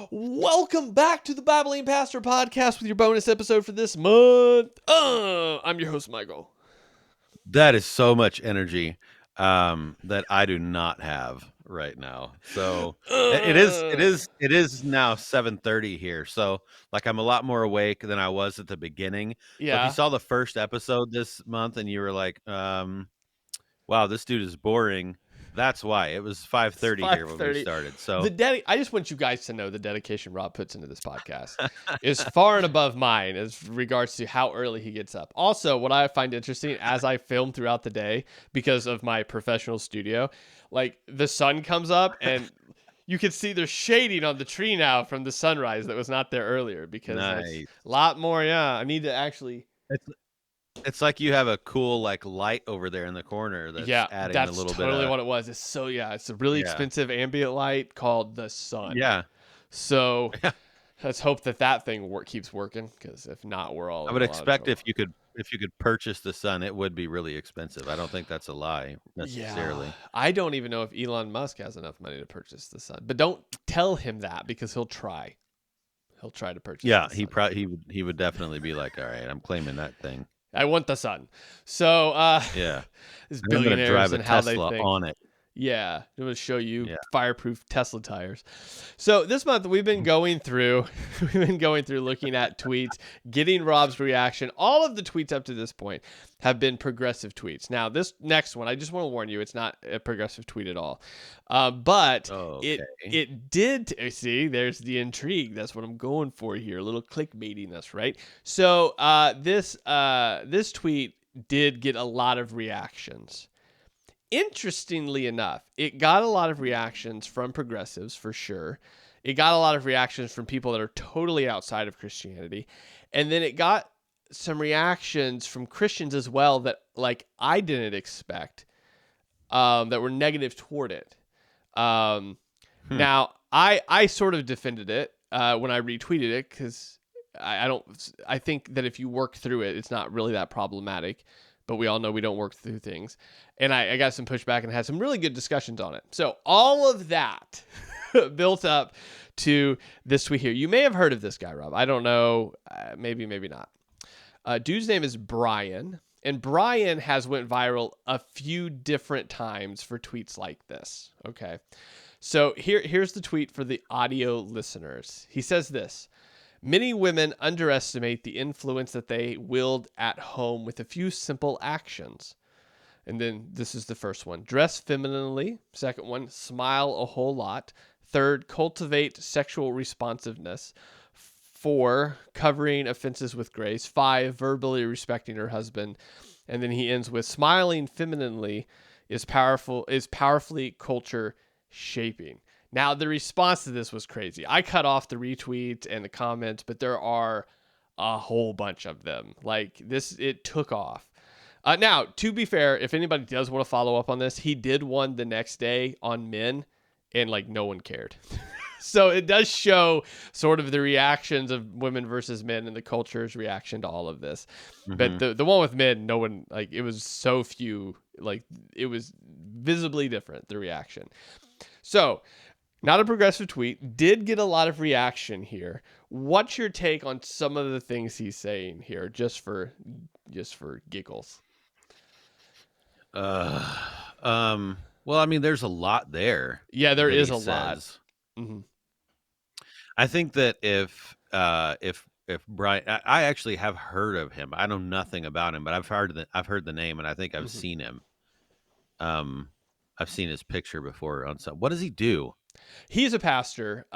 Welcome back to the BibleDingers Pastor Podcast with your bonus episode for this month. I'm your host, Michael. That is so much energy that I do not have right now. So it is now 7:30 here. So like I'm a lot more awake than I was at the beginning. So if you Yeah. saw the first episode this month and you were like, wow, this dude is boring. That's why. It was 5:30 here when we 5:30. started. So I just want you guys to know the dedication Rob puts into this podcast is far and above mine as regards to how early he gets up. Also, what I find interesting as I film throughout the day because of my professional studio, like the sun comes up and you can see there's shading on the tree now from the sunrise that was not there earlier because there's nice. a lot more. Yeah, I need to actually. It's like you have a cool like light over there in the corner that's adding a That's little bit totally of what it was. It's a really expensive ambient light called the sun. Yeah. So let's hope that thing keeps working, because if not, we're all. I would expect if you could purchase the sun, it would be really expensive. I don't think that's a lie necessarily. Yeah, I don't even know if Elon Musk has enough money to purchase the sun, but don't tell him that because he'll try. He'll try to purchase. Yeah, the sun. he would definitely be like, all right, I'm claiming that thing. I want the sun. So Yeah, it's I'm gonna billionaires drive a and how they Tesla think. on it. Yeah, I'm going to show you Yeah. fireproof Tesla tires. So this month we've been going through looking at tweets, getting Rob's reaction. All of the tweets up to this point have been progressive tweets. Now this next one, I just want to warn you, it's not a progressive tweet at all. But it did see, there's the intrigue. That's what I'm going for here. A little clickbaitiness, right? So this tweet did get a lot of reactions. Interestingly enough, it got a lot of reactions from progressives for sure. It got a lot of reactions from people that are totally outside of Christianity. And then it got some reactions from Christians as well that like I didn't expect, that were negative toward it. Now, I sort of defended it when I retweeted it because I think that if you work through it, it's not really that problematic. But we all know we don't work through things. And I got some pushback and had some really good discussions on it. So all of that built up to this tweet here. You may have heard of this guy, Rob. I don't know. Maybe not. Dude's name is Brian. And Brian has went viral a few different times for tweets like this. Okay. So here's the tweet for the audio listeners. He says this. Many women underestimate the influence that they wield at home with a few simple actions. And then this is the first one. Dress femininely. Second one, smile a whole lot. Third, cultivate sexual responsiveness. 4, covering offenses with grace. 5, verbally respecting her husband. And then he ends with smiling femininely is powerfully culture shaping. Now, the response to this was crazy. I cut off the retweets and the comments, but there are a whole bunch of them. Like this, it took off. Now, to be fair, if anybody does want to follow up on this, he did one the next day on men, and like no one cared. So it does show sort of the reactions of women versus men and the culture's reaction to all of this. Mm-hmm. But the one with men, no one, like it was so few, like it was visibly different, the reaction. So, not a progressive tweet, did get a lot of reaction here. What's your take on some of the things he's saying here, just for giggles? Well, I mean, there's a lot there. Yeah, there is a lot. Mm-hmm. I think that if Brian, I actually have heard of him. I know nothing about him, but I've heard the name, and I think I've seen him. I've seen his picture before on some. What does he do? He's a pastor.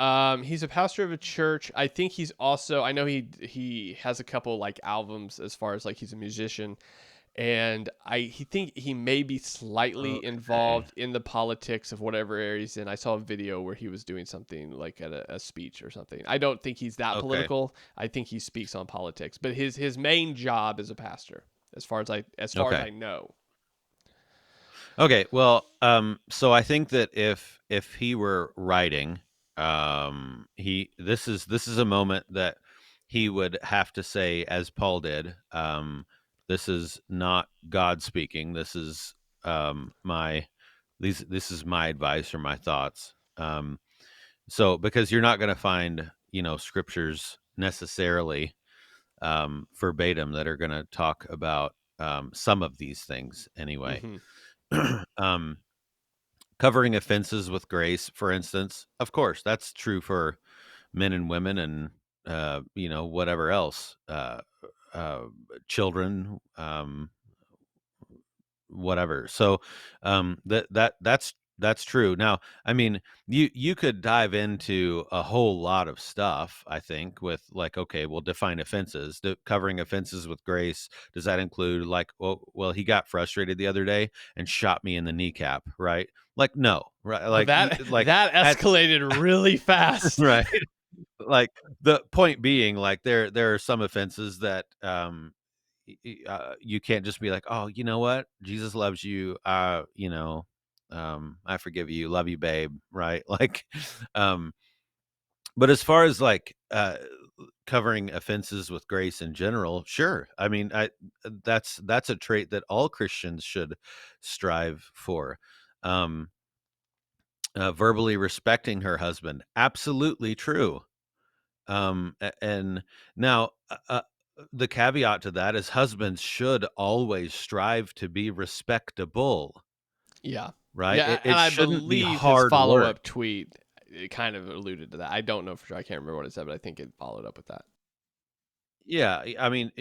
He's a pastor of a church. I think he's also. I know he has a couple like albums as far as like he's a musician, and he think he may be slightly involved in the politics of whatever area he's in. I saw a video where he was doing something like at a speech or something. I don't think he's that political. I think he speaks on politics, but his main job is a pastor, as far as I know. Okay, well, so I think that if he were writing, this is a moment that he would have to say, as Paul did, this is not God speaking. This is this is my advice or my thoughts. So because you're not going to find, scriptures necessarily verbatim that are going to talk about some of these things anyway. Mm-hmm. um, Covering offenses with grace, for instance, of course, that's true for men and women and, whatever else, uh, children, whatever. So that's true. Now, I mean, you could dive into a whole lot of stuff, I think, with like, okay, well, define offenses. Covering offenses with grace, does that include like, well, he got frustrated the other day and shot me in the kneecap, right? Like, no, right? Oh, Like, like that at escalated really fast. right. Like the point being, like there are some offenses that you can't just be like, oh, you know what, Jesus loves you, I forgive you, love you, babe, right? Like, um, but as far as like covering offenses with grace in general, sure. I mean, that's a trait that all Christians should strive for. Um, Verbally respecting her husband, absolutely true. And now, the caveat to that is husbands should always strive to be respectable, Yeah. right? Yeah, It and I shouldn't be believe his hard work. follow-up tweet, it kind of alluded to that. I don't know for sure. I can't remember what it said, but I think it followed up with that. Yeah, I mean,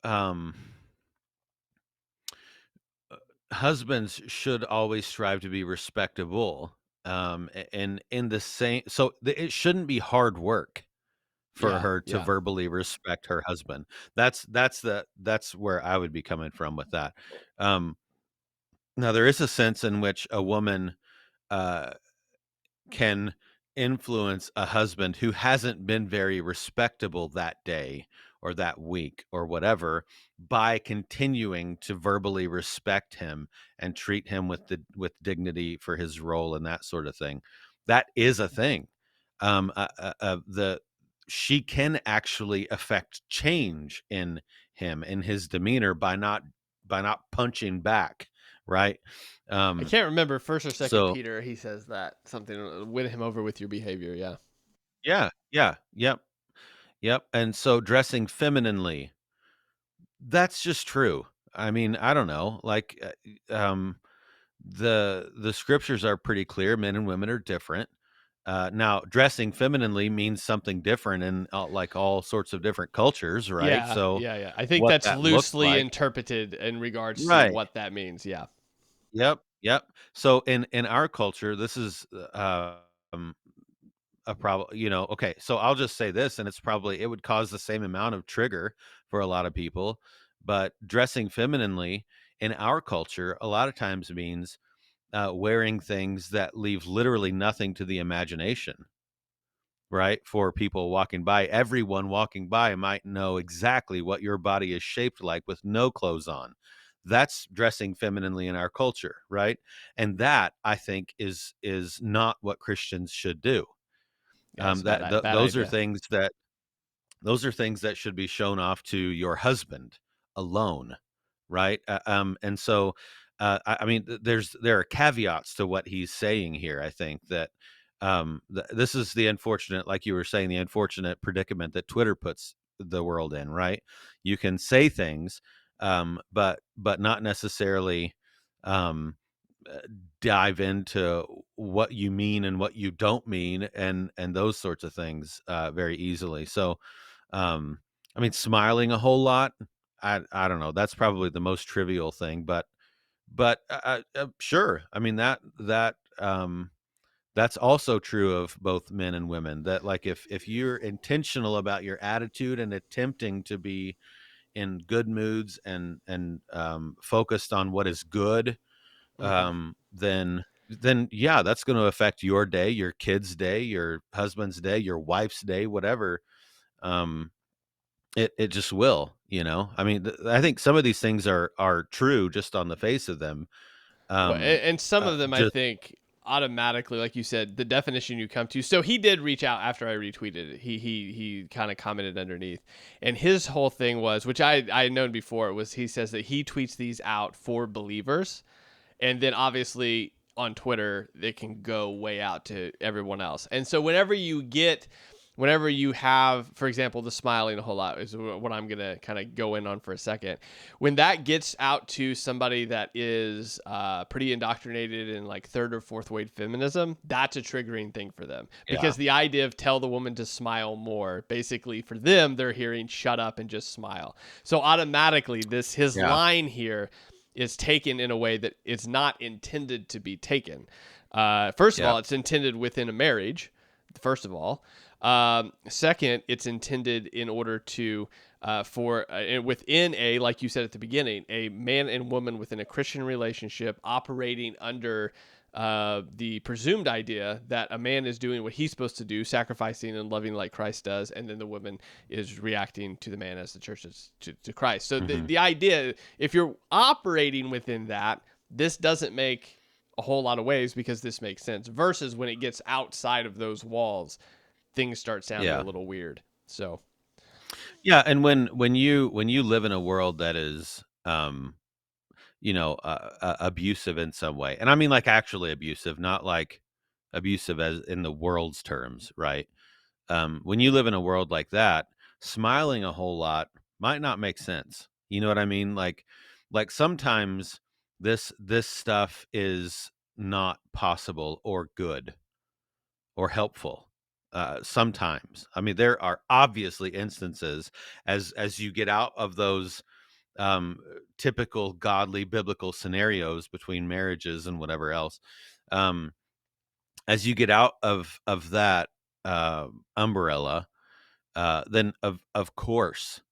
um, uh, husbands should always strive to be respectable. And in the same, so it shouldn't be hard work for Yeah, her to yeah. verbally respect her husband. That's where I would be coming from with that. Um, Now there is a sense in which a woman uh, can influence a husband who hasn't been very respectable that day or that week or whatever by continuing to verbally respect him and treat him with dignity for his role and that sort of thing. That is a thing. The She can actually affect change in him in his demeanor by not punching back, right? I Um, can't remember first or second so Peter. He says that something win him over with your behavior. Yeah. yeah, yeah, yep, yep. And so dressing femininely, that's just true. I mean, I don't know, like the scriptures are pretty clear. Men and women are different. Now, dressing femininely means something different in like all sorts of different cultures, right? Yeah, So, yeah, yeah. I think what that's that looks loosely like, interpreted in regards to right? what that means. Yeah. Yep, yep. So, in our culture, this is um, a problem, okay, so I'll just say this, and it would cause the same amount of trigger for a lot of people, but dressing femininely in our culture a lot of times means wearing things that leave literally nothing to the imagination, right? For people walking by, everyone walking by might know exactly what your body is shaped like with no clothes on. That's dressing femininely in our culture, right? And that, I think, is not what Christians should do. Yeah, it's a bad Those are idea. things that should be shown off to your husband alone, right? And so, I mean, there are caveats to what he's saying here. I think that this is the unfortunate, like you were saying, the unfortunate predicament that Twitter puts the world in. Right? You can say things, but not necessarily. Um, uh, Dive into what you mean and what you don't mean and those sorts of things very easily. So I mean, smiling a whole lot, I don't know, that's probably the most trivial thing, but sure, I mean, that's also true of both men and women, that like if you're intentional about your attitude and attempting to be in good moods and focused on what is good, Hmm. then yeah, that's going to affect your day, your kids' day, your husband's day, your wife's day, whatever. Um, it just will, I mean, I think some of these things are true just on the face of them. Well, Um, and some of them, I just think, automatically, like you said, the definition you come to. So he did reach out after I retweeted it. He kind of commented underneath, and his whole thing was, which I had known before, was he says that he tweets these out for believers, and then obviously on Twitter, it can go way out to everyone else. And so whenever you have, for example, the smiling a whole lot is what I'm going to kind of go in on for a second. When that gets out to somebody that is pretty indoctrinated in like third or fourth wave feminism, that's a triggering thing for them, because the idea of tell the woman to smile more, basically for them, they're hearing shut up and just smile. So automatically his line here is taken in a way that it's not intended to be taken. First of all, it's intended within a marriage, first of all. Second, it's intended in order to for within a, like you said at the beginning, a man and woman within a Christian relationship operating under the presumed idea that a man is doing what he's supposed to do, sacrificing and loving like Christ does, and then the woman is reacting to the man as the church is to Christ. So the idea, if you're operating within that, this doesn't make a whole lot of waves, because this makes sense, versus when it gets outside of those walls, things start sounding a little weird. So and when you live in a world that is abusive in some way, and I mean like actually abusive, not like abusive as in the world's terms, right? When you live in a world like that, smiling a whole lot might not make sense. You know what I mean? Like sometimes this stuff is not possible or good or helpful. Sometimes, I mean, there are obviously instances as you get out of those typical godly biblical scenarios between marriages and whatever else. As you get out of that umbrella, then of course,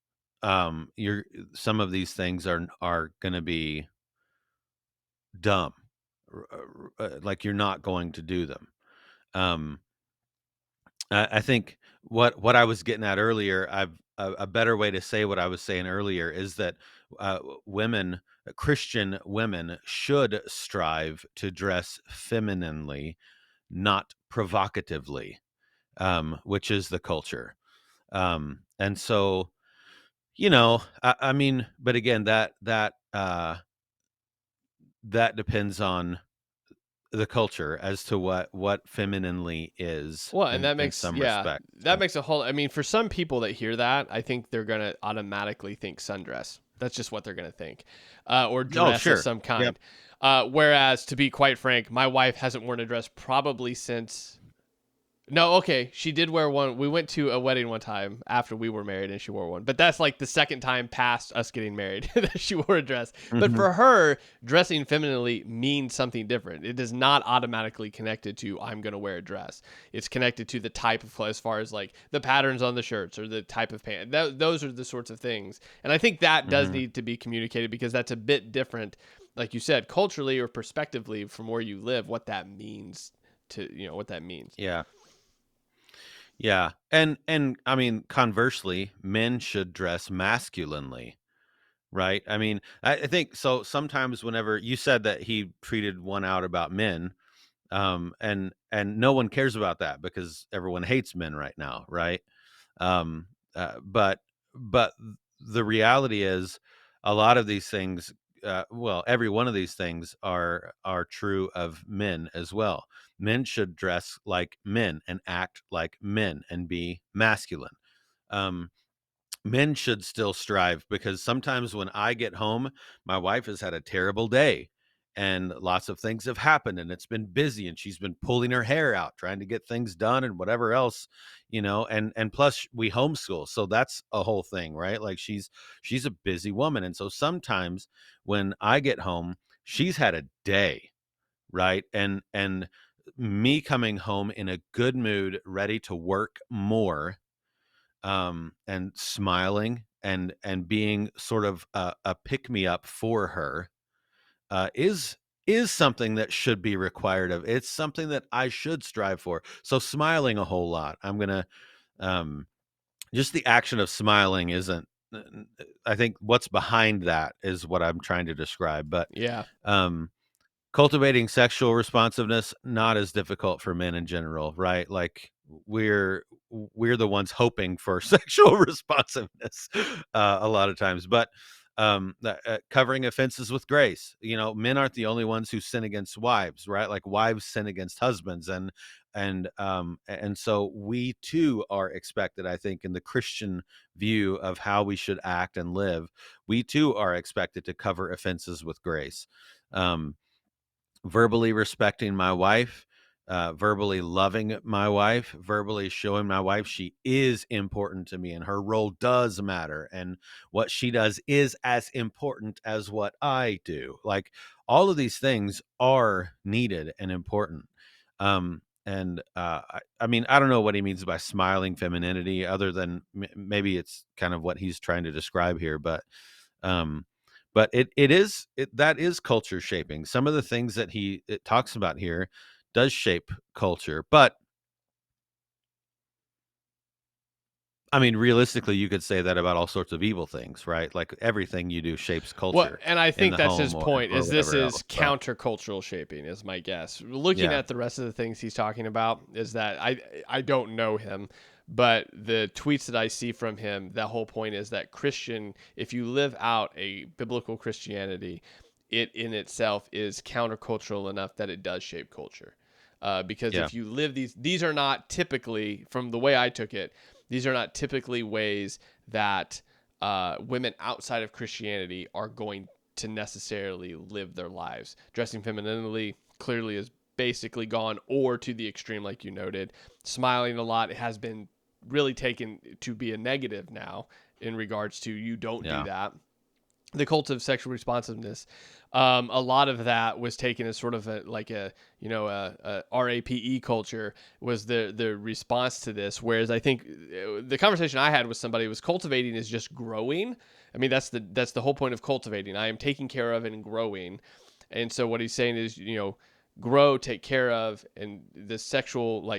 some of these things are going to be dumb, like you're not going to do them. Um, I think what I was getting at earlier, a better way to say what I was saying earlier is that women, Christian women, should strive to dress femininely, not provocatively, which is the culture. And so, I mean, but again, that depends on the culture as to what femininely is well, and in some respect. that makes a whole. I mean, for some people that hear that, I think they're gonna automatically think sundress. That's just what they're gonna think, or Oh, dress of sure. some Yep. kind. Whereas, to be quite frank, my wife hasn't worn a dress probably since. No, okay. She did wear one. We went to a wedding one time after we were married, and she wore one. But that's like the second time past us getting married that she wore a dress. But Mhm. for her, dressing femininely means something different. It is not automatically connected to I'm going to wear a dress. It's connected to the type of clothes, as far as like the patterns on the shirts or the type of pant. Those are the sorts of things. And I think that does Mhm. need to be communicated, because that's a bit different, like you said, culturally or perspectively from where you live, what that means what that means. Yeah. Yeah. And I mean, conversely, men should dress masculinely, right? I mean, I think so. Sometimes whenever you said that he treated one out about men, and no one cares about that because everyone hates men right now, right? Um, but the reality is, a lot of these things, well, every one of these things are true of men as well. Men should dress like men and act like men and be masculine. Um, Men should still strive, because sometimes when I get home, my wife has had a terrible day and lots of things have happened and it's been busy and she's been pulling her hair out trying to get things done and whatever else, and plus we homeschool. So that's a whole thing, right? Like she's a busy woman. And so sometimes when I get home, she's had a day, right? And me coming home in a good mood, ready to work more, and smiling and being sort of a pick me up for her, is something that should be required of. It's something that I should strive for. So smiling a whole lot. I'm gonna just the action of smiling isn't. I think what's behind that is what I'm trying to describe. But Yeah. um, cultivating sexual responsiveness, not as difficult for men in general, right? Like we're the ones hoping for sexual responsiveness a lot of times. But covering offenses with grace. Men aren't the only ones who sin against wives, right? Like wives sin against husbands, and so we too are expected, I think, in the Christian view of how we should act and live, we too are expected to cover offenses with grace. Um, Verbally respecting my wife, verbally loving my wife, verbally showing my wife she is important to me and her role does matter. And what she does is as important as what I do. Like all of these things are needed and important. I mean, I don't know what he means by smiling femininity, other than maybe it's kind of what he's trying to describe here. Um, but that is culture shaping. Some of the things that it talks about here does shape culture. But I mean, realistically, you could say that about all sorts of evil things, right? Like everything you do shapes Well, culture and I in think the that's home his point, or is this whatever is else. But countercultural shaping, is my guess. Looking yeah, at the rest of the things he's talking about, is that I don't know him, but the tweets that I see from him, the whole point is that if you live out a biblical Christianity, it in itself is countercultural enough that it does shape culture. Because yeah, if you live these are not typically, from the way I took it, these are not typically ways that women outside of Christianity are going to necessarily live their lives. Dressing femininely clearly is basically gone, or to the extreme, like you noted. Smiling a lot has been really taken to be a negative now in regards to you don't do yeah, that. The cult of sexual responsiveness, a lot of that was taken as sort of a RAPE culture was the response to this. Whereas I think the conversation I had with somebody was cultivating is just growing. I mean, that's the whole point of cultivating. I am taking care of and growing. And so what he's saying is, grow, take care of, and the sexual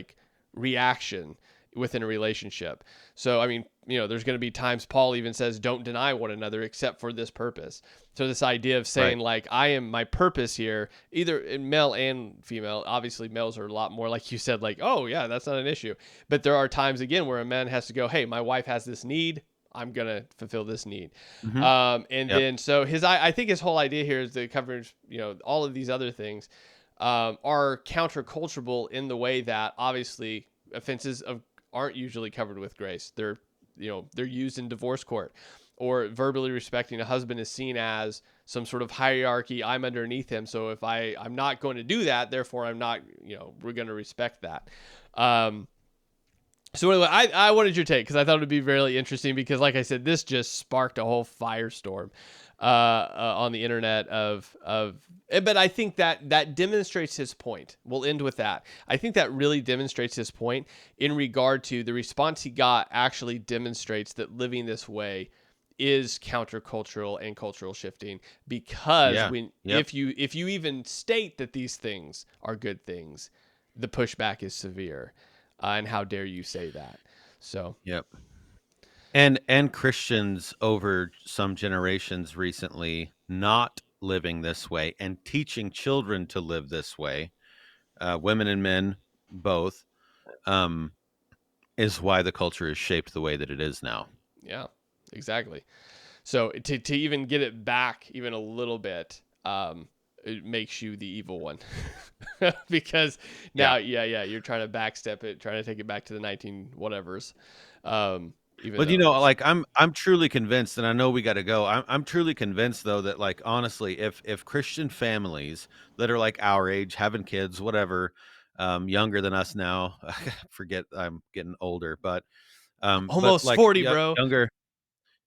reaction within a relationship. So, I mean, there's going to be times Paul even says, don't deny one another except for this purpose. So this idea of right, saying my purpose here, either in male and female, obviously males are a lot more, like you said, like, oh yeah, that's not an issue. But there are times again where a man has to go, hey, my wife has this need, I'm going to fulfill this need. hmm, And yep, then, so I think his whole idea here is to cover, all of these other things are countercultural in the way that obviously offenses aren't usually covered with grace. They're used in divorce court, or verbally respecting a husband is seen as some sort of hierarchy. I'm underneath him, so if I'm not going to do that, therefore I'm not. We're going to respect that. So anyway, I wanted your take because I thought it would be really interesting, because like I said, this just sparked a whole firestorm on the internet but I think that demonstrates his point. We'll end with that. I think that really demonstrates his point in regard to the response he got. Actually demonstrates that living this way is countercultural and cultural shifting, because yeah, yep, if you even state that these things are good things, the pushback is severe. And how dare you say that? So, yep. And Christians over some generations recently not living this way and teaching children to live this way, women and men both, um, is why the culture is shaped the way that it is now. yeah, exactly. So to even get it back even a little bit, it makes you the evil one, because Yeah. now, yeah, you're trying to backstep it, trying to take it back to the 19 whatevers, even But though it's like I'm truly convinced, and I know we got to go. I'm truly convinced though that like honestly, if Christian families that are like our age, having kids, whatever, younger than us now, I forget I'm getting older, but almost like 40, bro. younger.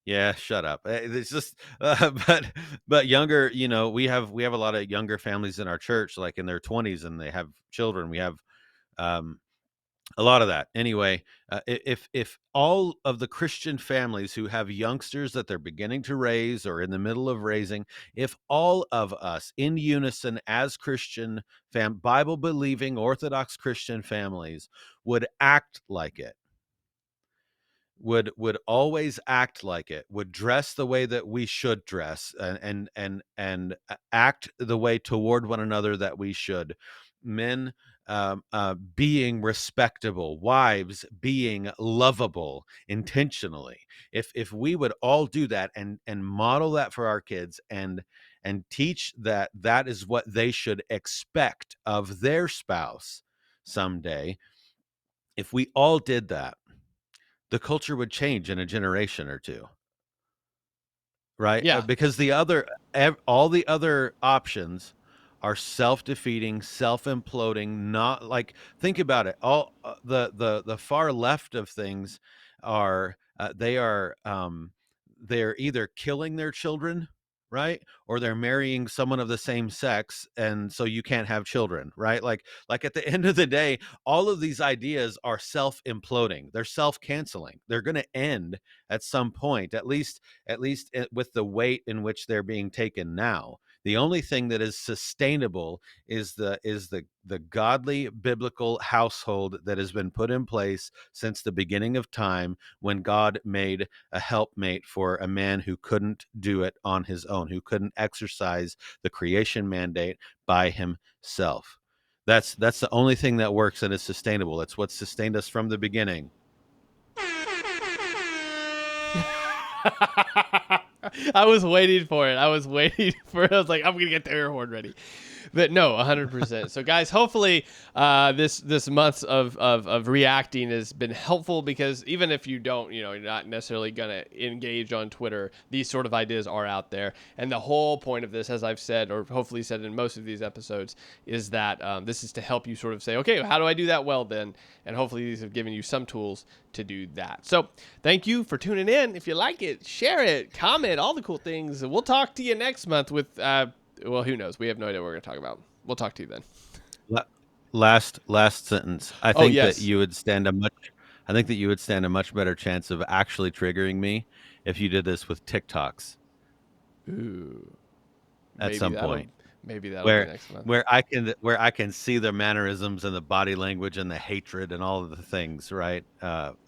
Yeah, shut up. It's just, but younger. We have a lot of younger families in our church, like in their 20s, and they have children. We have um, a lot of that. Anyway, if all of the Christian families who have youngsters that they're beginning to raise or in the middle of raising, if all of us in unison as Christian Bible believing Orthodox Christian families would act like it, would always act like it, would dress the way that we should dress, and act the way toward one another that we should, men being respectable, wives being lovable intentionally. If we would all do that and model that for our kids and teach that that is what they should expect of their spouse someday, if we all did that, the culture would change in a generation or two, right? Yeah. Because all the other options are self-defeating, self-imploding. Not like, think about it. All the far left of things are they're either killing their children, right, or they're marrying someone of the same sex, and so you can't have children, right? Like at the end of the day, all of these ideas are self-imploding. They're self-canceling. They're going to end at some point, at least with the weight in which they're being taken now. The only thing that is sustainable is the godly biblical household that has been put in place since the beginning of time, when God made a helpmate for a man who couldn't do it on his own, who couldn't exercise the creation mandate by himself. That's the only thing that works and is sustainable. That's what sustained us from the beginning. I was waiting for it. I was waiting for it. I was like, I'm gonna get the air horn ready. But no, 100%. So guys, hopefully this month of reacting has been helpful, because even if you don't, you're not necessarily going to engage on Twitter, these sort of ideas are out there. And the whole point of this, as I've said, or hopefully said in most of these episodes, is that this is to help you sort of say, okay, how do I do that well then? And hopefully these have given you some tools to do that. So thank you for tuning in. If you like it, share it, comment, all the cool things. We'll talk to you next month with well, who knows? We have no idea what we're going to talk about. We'll talk to you then. Last sentence. I Oh, think that yes. you would stand a much I think that you would stand a much better chance of actually triggering me if you did this with TikToks Ooh. at Maybe some that'll point, maybe that'll be where next month. where I can see the mannerisms and the body language and the hatred and all of the things, right?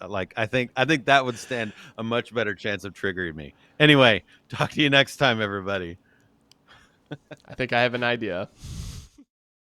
Like I think that would stand a much better chance of triggering me. Anyway, talk to you next time, everybody. I think I have an idea.